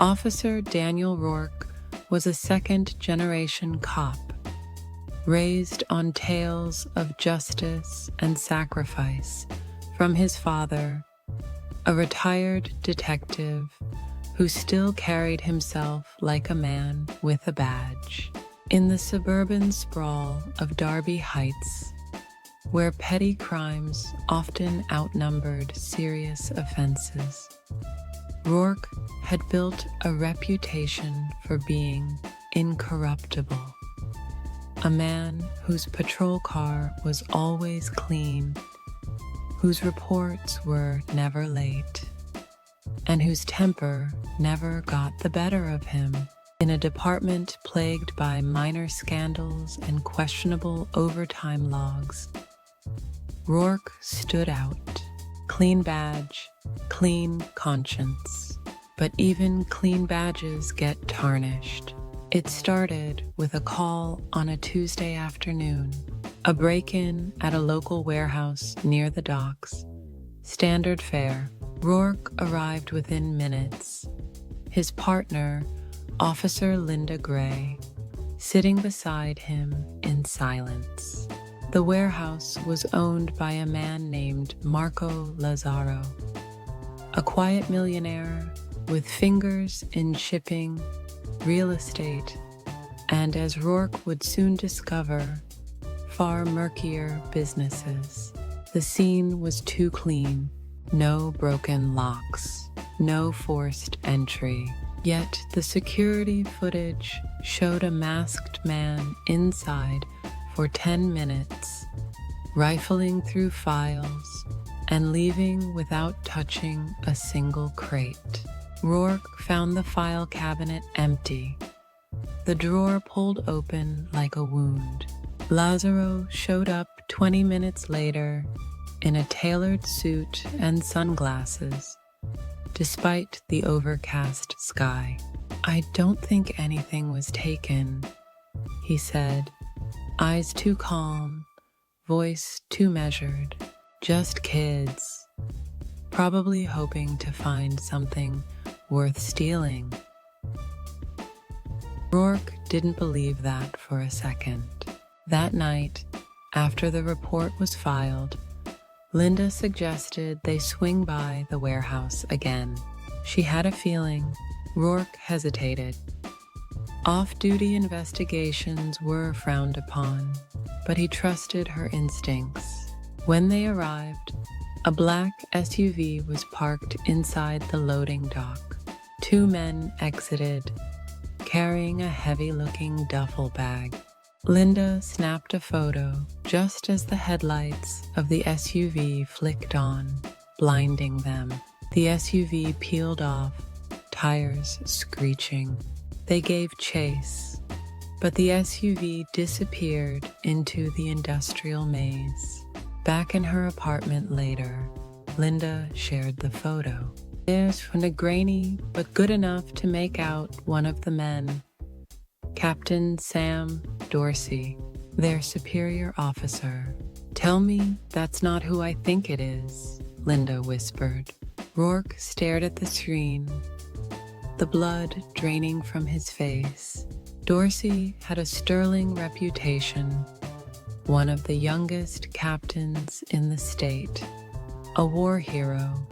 Officer Daniel Rourke was a second-generation cop, raised on tales of justice and sacrifice from his father, a retired detective who still carried himself like a man with a badge. In the suburban sprawl of Derby Heights, where petty crimes often outnumbered serious offenses, Rourke had built a reputation for being incorruptible, a man whose patrol car was always clean, whose reports were never late, and whose temper never got the better of him. In a department plagued by minor scandals and questionable overtime logs, Rourke stood out. Clean badge, clean conscience. But even clean badges get tarnished. It started with a call on a Tuesday afternoon, a break-in at a local warehouse near the docks. Standard fare. Rourke arrived within minutes. His partner, Officer Linda Gray, sitting beside him in silence. The warehouse was owned by a man named Marco Lazzaro, a quiet millionaire with fingers in shipping, real estate, and, as Rourke would soon discover, far murkier businesses. The scene was too clean, no broken locks, no forced entry. Yet the security footage showed a masked man inside for 10 minutes, rifling through files and leaving without touching a single crate. Rourke found the file cabinet empty, the drawer pulled open like a wound. Lazzaro showed up 20 minutes later in a tailored suit and sunglasses, despite the overcast sky. "I don't think anything was taken," he said, eyes too calm, voice too measured. "Just kids, probably hoping to find something worth stealing." Rourke didn't believe that for a second. That night, after the report was filed, Linda suggested they swing by the warehouse again. She had a feeling. Rourke hesitated. Off-duty investigations were frowned upon, but he trusted her instincts. When they arrived, a black SUV was parked inside the loading dock. Two men exited, carrying a heavy-looking duffel bag. Linda snapped a photo just as the headlights of the SUV flicked on, blinding them. The SUV peeled off, tires screeching. They gave chase, but the SUV disappeared into the industrial maze. Back in her apartment later, Linda shared the photo. There's from a grainy, but good enough to make out one of the men. Captain Sam Dorsey, their superior officer. "Tell me that's not who I think it is," Linda whispered. Rourke stared at the screen, the blood draining from his face. Dorsey had a sterling reputation, one of the youngest captains in the state, a war hero,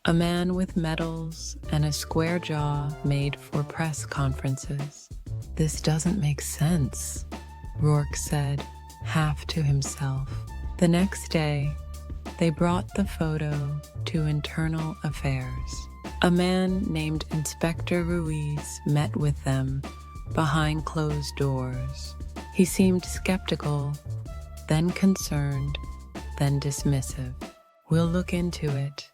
a man with medals and a square jaw made for press conferences. "This doesn't make sense," Rourke said, half to himself. The next day, they brought the photo to Internal Affairs. A man named Inspector Ruiz met with them behind closed doors. He seemed skeptical, then concerned, then dismissive. "We'll look into it,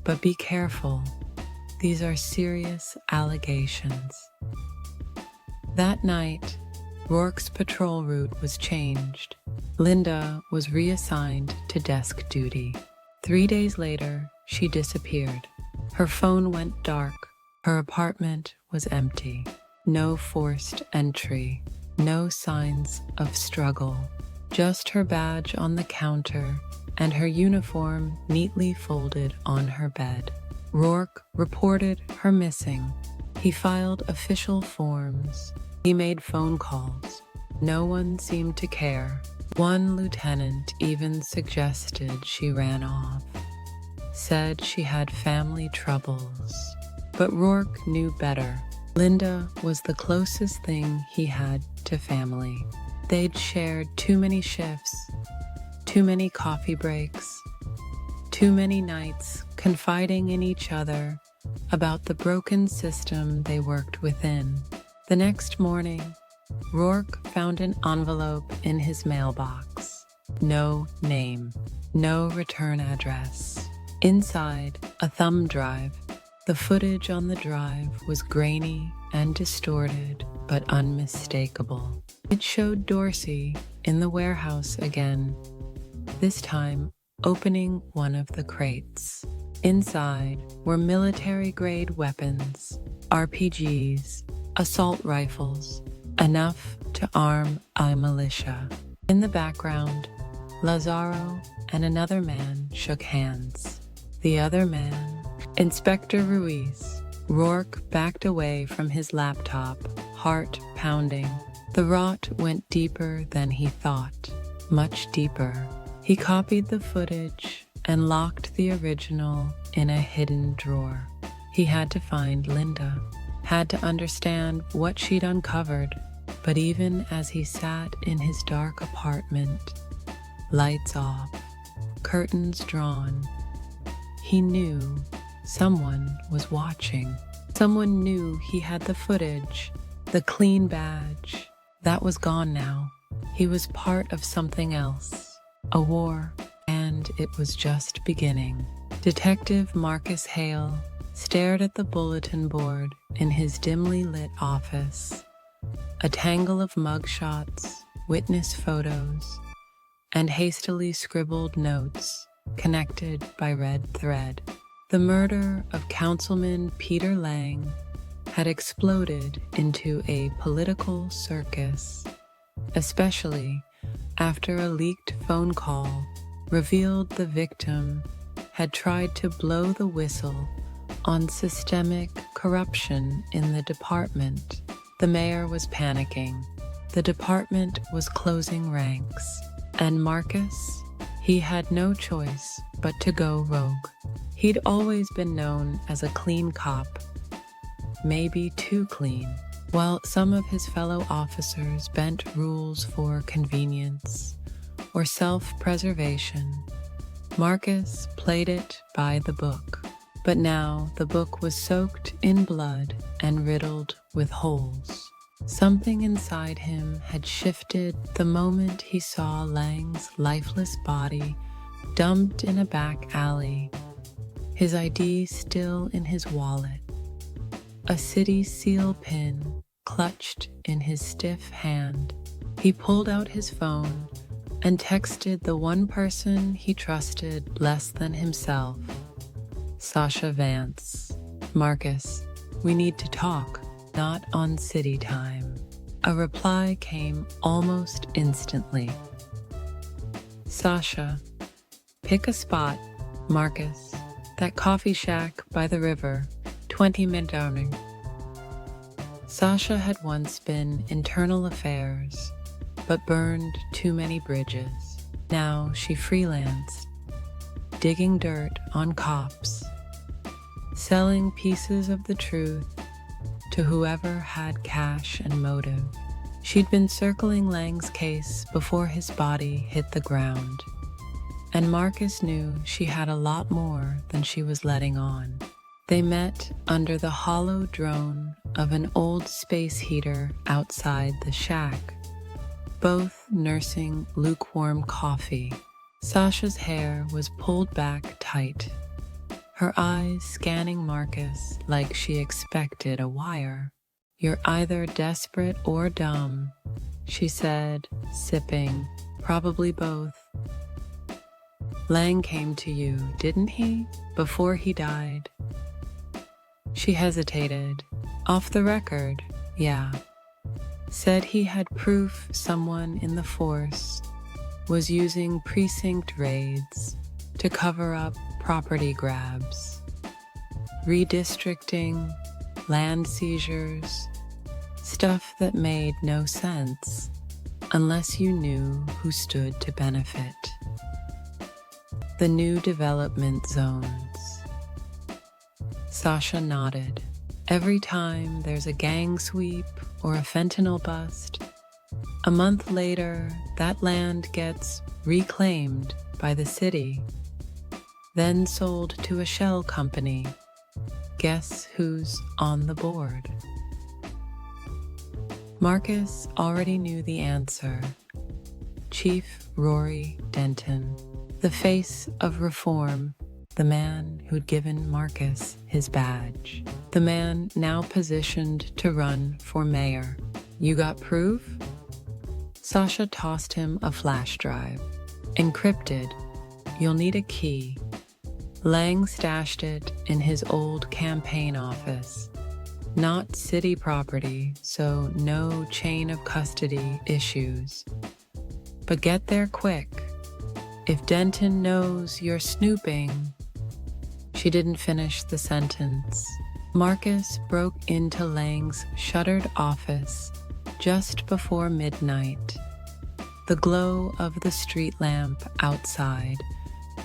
but be careful. These are serious allegations." That night, Rourke's patrol route was changed. Linda was reassigned to desk duty. 3 days later, she disappeared. Her phone went dark. Her apartment was empty. No forced entry. No signs of struggle. Just her badge on the counter and her uniform neatly folded on her bed. Rourke reported her missing. He filed official forms. He made phone calls. No one seemed to care. One lieutenant even suggested she ran off. Said she had family troubles. But Rourke knew better. Linda was the closest thing he had to family. They'd shared too many shifts, too many coffee breaks, too many nights confiding in each other about the broken system they worked within. The next morning, Rourke found an envelope in his mailbox. No name, no return address. Inside, a thumb drive. The footage on the drive was grainy and distorted, but unmistakable. It showed Dorsey in the warehouse again, this time opening one of the crates. Inside were military-grade weapons, RPGs, assault rifles, enough to arm a militia. In the background, Lazaro and another man shook hands. The other man, Inspector Ruiz. Rourke backed away from his laptop, heart pounding. The rot went deeper than he thought, much deeper. He copied the footage and locked the original in a hidden drawer. He had to find Linda, had to understand what she'd uncovered. But even as he sat in his dark apartment, lights off, curtains drawn, he knew someone was watching. Someone knew he had the footage, the clean badge. That was gone now. He was part of something else, a war, and it was just beginning. Detective Marcus Hale stared at the bulletin board in his dimly lit office. A tangle of mugshots, witness photos, and hastily scribbled notes connected by red thread. The murder of Councilman Peter Lang had exploded into a political circus, especially after a leaked phone call revealed the victim had tried to blow the whistle on systemic corruption in the department. The mayor was panicking. The department was closing ranks. And Marcus, he had no choice but to go rogue. He'd always been known as a clean cop, maybe too clean. While some of his fellow officers bent rules for convenience or self-preservation, Marcus played it by the book. But now the book was soaked in blood and riddled with holes. Something inside him had shifted the moment he saw Lang's lifeless body dumped in a back alley, his ID still in his wallet, a city seal pin clutched in his stiff hand. He pulled out his phone and texted the one person he trusted less than himself, Sasha Vance. "Marcus, we need to talk, not on city time." A reply came almost instantly. "Sasha, pick a spot, Marcus. That coffee shack by the river, 20 mid-morning." Sasha had once been internal affairs, but burned too many bridges. Now she freelanced, digging dirt on cops, selling pieces of the truth to whoever had cash and motive. She'd been circling Lang's case before his body hit the ground, and Marcus knew she had a lot more than she was letting on. They met under the hollow drone of an old space heater outside the shack, both nursing lukewarm coffee. Sasha's hair was pulled back tight, her eyes scanning Marcus like she expected a wire. "You're either desperate or dumb," she said, sipping. "Probably both." "Lang came to you, didn't he, before he died?" She hesitated. "Off the record, yeah. Said he had proof someone in the force was using precinct raids to cover up property grabs. redistricting, land seizures, stuff that made no sense unless you knew who stood to benefit. The new development zones. Sasha nodded. Every time there's a gang sweep or a fentanyl bust, a month later, that land gets reclaimed by the city, then sold to a shell company. Guess who's on the board? Marcus already knew the answer. Chief Rory Denton, the face of reform, the man who'd given Marcus his badge, the man now positioned to run for mayor. You got proof? Sasha tossed him a flash drive. Encrypted. You'll need a key. Lang stashed it in his old campaign office. Not city property, so no chain of custody issues. But get there quick. If Denton knows you're snooping... She didn't finish the sentence. Marcus broke into Lang's shuttered office just before midnight. The glow of the street lamp outside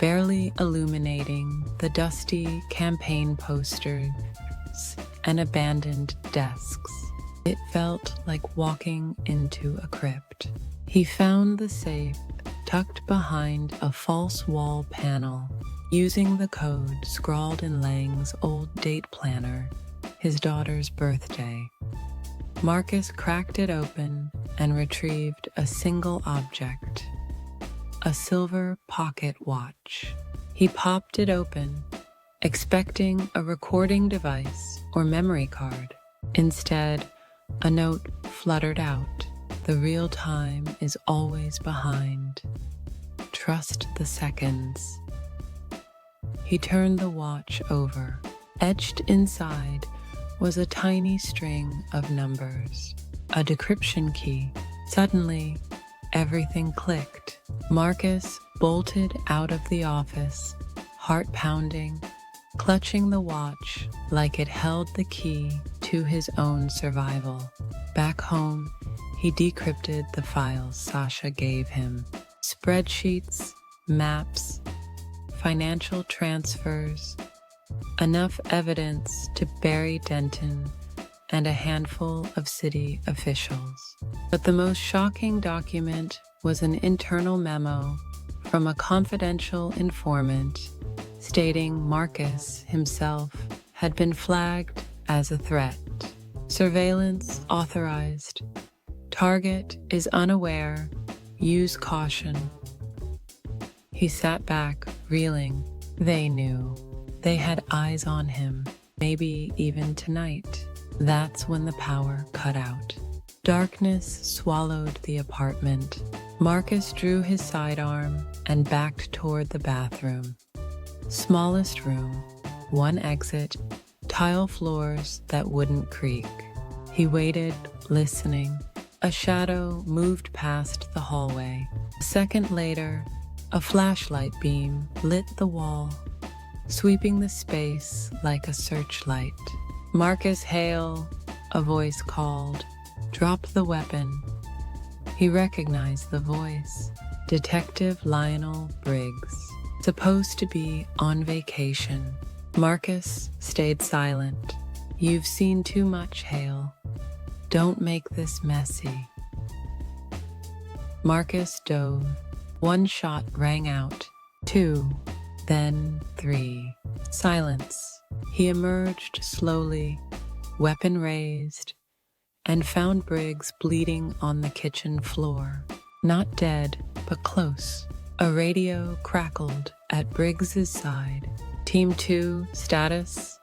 barely illuminating the dusty campaign posters and abandoned desks. It felt like walking into a crypt. He found the safe tucked behind a false wall panel, using the code scrawled in Lang's old date planner, his daughter's birthday. Marcus cracked it open and retrieved a single object, a silver pocket watch. He popped it open, expecting a recording device or memory card. Instead, a note fluttered out. The real time is always behind. Trust the seconds. He turned the watch over. Etched inside was a tiny string of numbers, a decryption key. Suddenly, everything clicked. Marcus bolted out of the office, heart pounding, clutching the watch like it held the key to his own survival. Back home, he decrypted the files Sasha gave him. Spreadsheets, maps, financial transfers, enough evidence to bury Denton and a handful of city officials. But the most shocking document was an internal memo from a confidential informant stating Marcus himself had been flagged as a threat. Surveillance authorized. Target is unaware. Use caution. He sat back, reeling. They knew. They had eyes on him, maybe even tonight. That's when the power cut out. Darkness swallowed the apartment. Marcus drew his sidearm and backed toward the bathroom. Smallest room, one exit, tile floors that wouldn't creak. He waited, listening. A shadow moved past the hallway. A second later, a flashlight beam lit the wall, sweeping the space like a searchlight. Marcus Hale, a voice called. Drop the weapon. He recognized the voice. Detective Lionel Briggs, supposed to be on vacation. Marcus stayed silent. You've seen too much, Hale. Don't make this messy. Marcus dove. One shot rang out. 2, then 3. Silence. He emerged slowly, weapon raised, and found Briggs bleeding on the kitchen floor. Not dead, but close. A radio crackled at Briggs's side. Team 2, status?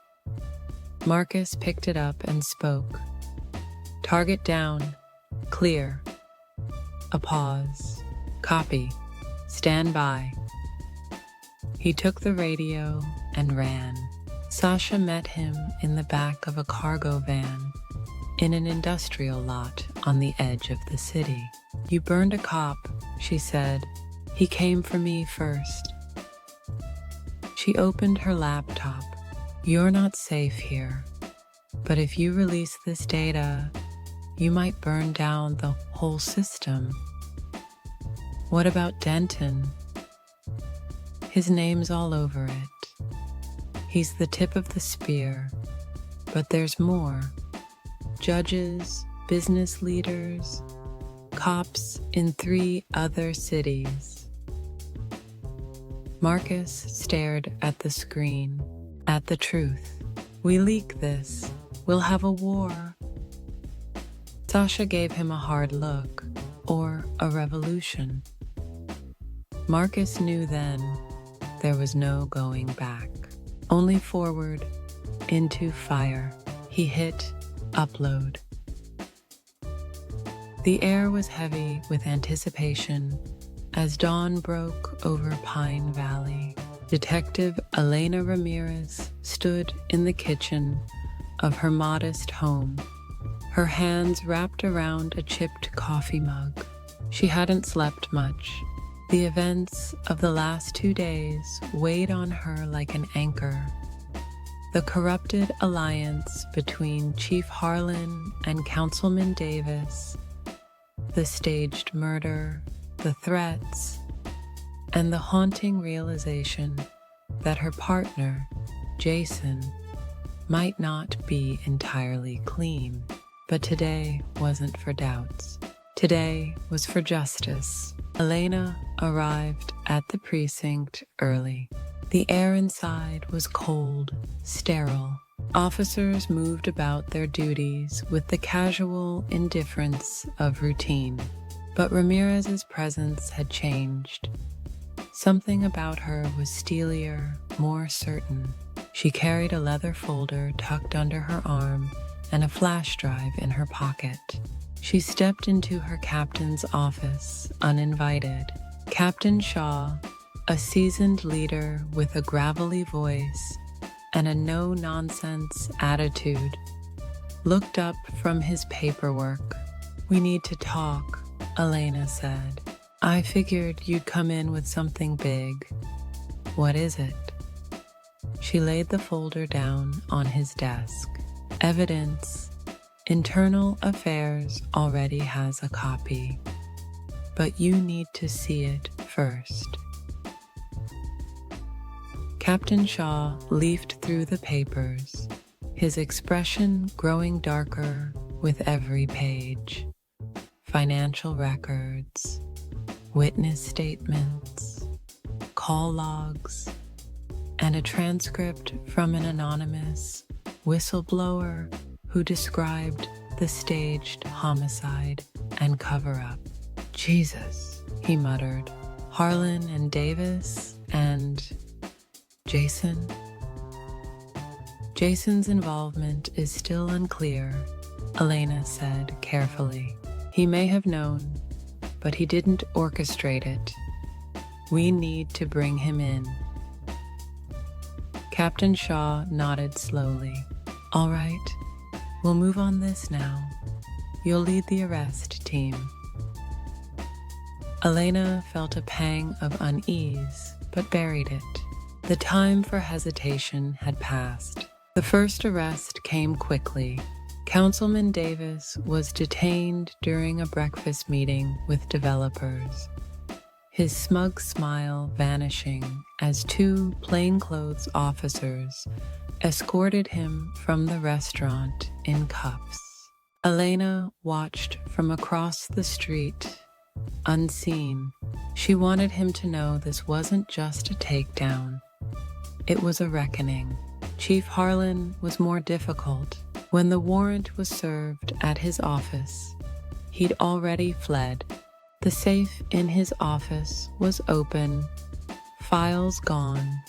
Marcus picked it up and spoke. Target down. Clear. A pause. Copy. Stand by. He took the radio and ran. Sasha met him in the back of a cargo van in an industrial lot on the edge of the city. You burned a cop, she said. He came for me first. She opened her laptop. You're not safe here, but if you release this data, you might burn down the whole system. What about Denton? His name's all over it. He's the tip of the spear, but there's more. Judges, business leaders, cops in 3 other cities. Marcus stared at the screen, at the truth. We leak this, we'll have a war. Sasha gave him a hard look, or a revolution. Marcus knew then there was no going back, only forward, into fire. He hit upload. The air was heavy with anticipation as dawn broke over Pine Valley. Detective Elena Ramirez stood in the kitchen of her modest home, her hands wrapped around a chipped coffee mug. She hadn't slept much. The events of the last 2 days weighed on her like an anchor. The corrupted alliance between Chief Harlan and Councilman Davis, the staged murder, the threats, and the haunting realization that her partner, Jason, might not be entirely clean. But today wasn't for doubts. Today was for justice. Elena arrived at the precinct early. The air inside was cold, sterile. Officers moved about their duties with the casual indifference of routine. But Ramirez's presence had changed. Something about her was steelier, more certain. She carried a leather folder tucked under her arm and a flash drive in her pocket. She stepped into her captain's office, uninvited. Captain Shaw, a seasoned leader with a gravelly voice and a no-nonsense attitude, looked up from his paperwork. "We need to talk," Elena said. "I figured you'd come in with something big. What is it?" She laid the folder down on his desk. "Evidence. Internal Affairs already has a copy, but you need to see it first." Captain Shaw leafed through the papers, his expression growing darker with every page. Financial records, witness statements, call logs, and a transcript from an anonymous whistleblower who described the staged homicide and cover-up. "Jesus," he muttered. "Harlan and Davis and Jason?" "Jason's involvement is still unclear," Elena said carefully. "He may have known, but he didn't orchestrate it. We need to bring him in." Captain Shaw nodded slowly. "All right, we'll move on this now. You'll lead the arrest team." Elena felt a pang of unease, but buried it. The time for hesitation had passed. The first arrest came quickly. Councilman Davis was detained during a breakfast meeting with developers, his smug smile vanishing as 2 plainclothes officers escorted him from the restaurant in cuffs. Elena watched from across the street, unseen. She wanted him to know this wasn't just a takedown. It was a reckoning. Chief Harlan was more difficult. When the warrant was served at his office, he'd already fled. The safe in his office was open, files gone,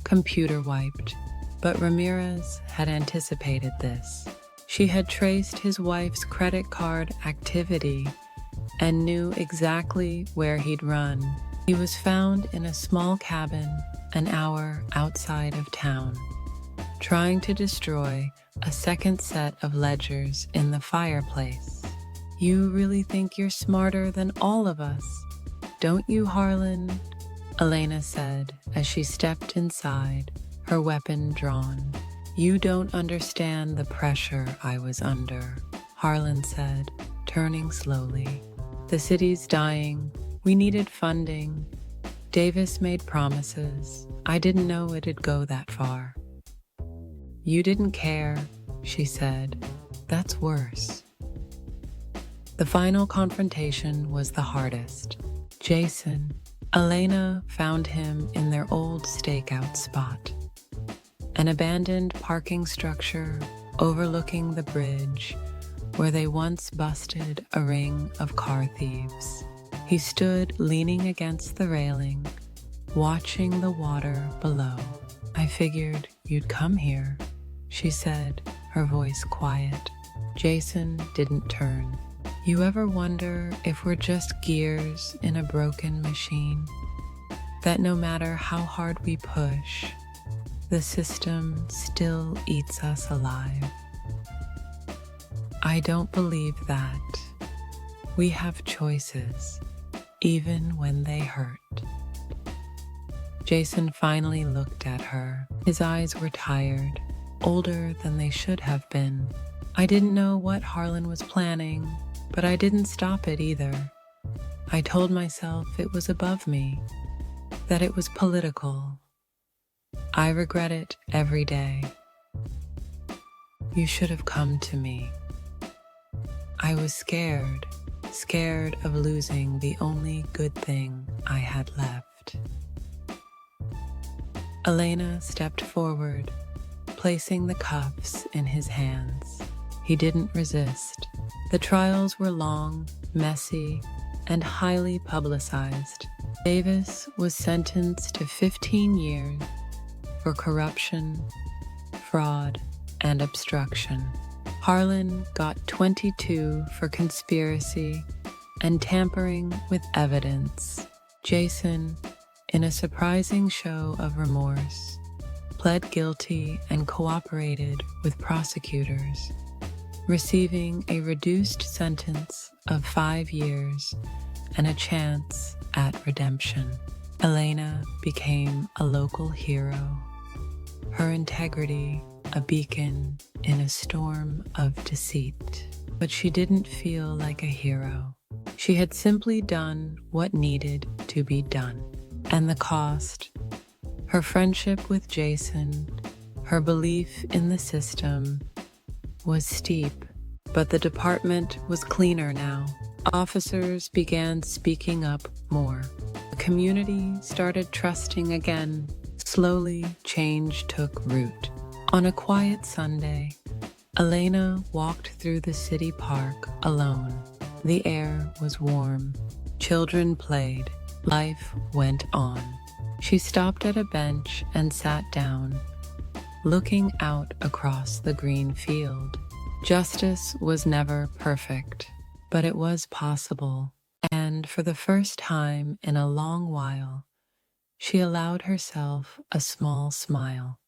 computer wiped. But Ramirez had anticipated this. She had traced his wife's credit card activity and knew exactly where he'd run. He was found in a small cabin an hour outside of town, trying to destroy a second set of ledgers in the fireplace. "You really think you're smarter than all of us, don't you, Harlan?" Elena said as she stepped inside, her weapon drawn. You don't understand the pressure I was under, Harlan said, turning slowly. The city's dying. We needed funding. Davis made promises. I didn't know it'd go that far. You didn't care, she said. That's worse. The final confrontation was the hardest. Jason. Elena found him in their old stakeout spot, an abandoned parking structure overlooking the bridge where they once busted a ring of car thieves. He stood leaning against the railing, watching the water below. I figured you'd come here, she said, her voice quiet. Jason didn't turn. You ever wonder if we're just gears in a broken machine? That no matter how hard we push, the system still eats us alive? I don't believe that. We have choices, even when they hurt. Jason finally looked at her. His eyes were tired, older than they should have been. I didn't know what Harlan was planning, but I didn't stop it either. I told myself it was above me, that it was political. I regret it every day. You should have come to me. I was scared of losing the only good thing I had left. Elena stepped forward, placing the cuffs in his hands. He didn't resist. The trials were long, messy, and highly publicized. Davis was sentenced to 15 years for corruption, fraud, and obstruction. Harlan got 22 for conspiracy and tampering with evidence. Jason, in a surprising show of remorse, pled guilty and cooperated with prosecutors, receiving a reduced sentence of 5 years and a chance at redemption. Elena became a local hero, her integrity a beacon in a storm of deceit. But she didn't feel like a hero. She had simply done what needed to be done. And the cost, her friendship with Jason, her belief in the system, was steep. But the department was cleaner now. Officers began speaking up more. The community started trusting again. Slowly, change took root. On a quiet Sunday, Elena walked through the city park alone. The air was warm. Children played. Life went on. She stopped at a bench and sat down, looking out across the green field. Justice was never perfect, but it was possible. And for the first time in a long while, she allowed herself a small smile.